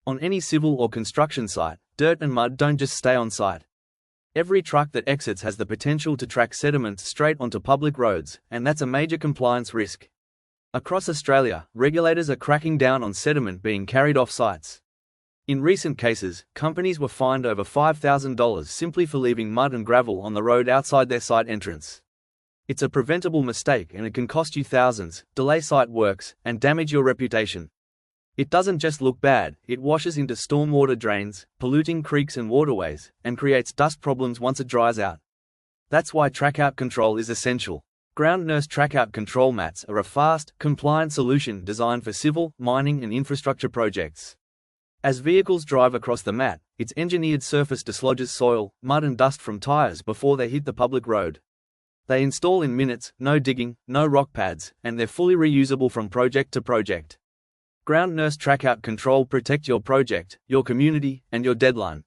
On any civil or construction site, dirt and mud don't just stay on site. Every truck that exits has the potential to track sediments straight onto public roads, and that's a major compliance risk. Across Australia, regulators are cracking down on sediment being carried off sites. In recent cases, companies were fined over $5,000 simply for leaving mud and gravel on the road outside their site entrance. It's a preventable mistake and it can cost you thousands, delay site works, and damage your reputation. It doesn't just look bad, it washes into stormwater drains, polluting creeks and waterways, and creates dust problems once it dries out. That's why trackout control is essential. Ground Nurse Trackout Control Mats are a fast, compliant solution designed for civil, mining and infrastructure projects. As vehicles drive across the mat, its engineered surface dislodges soil, mud and dust from tires before they hit the public road. They install in minutes, no digging, no rock pads, and they're fully reusable from project to project. Ground Nurse Trackout Control protect your project, your community, and your deadline.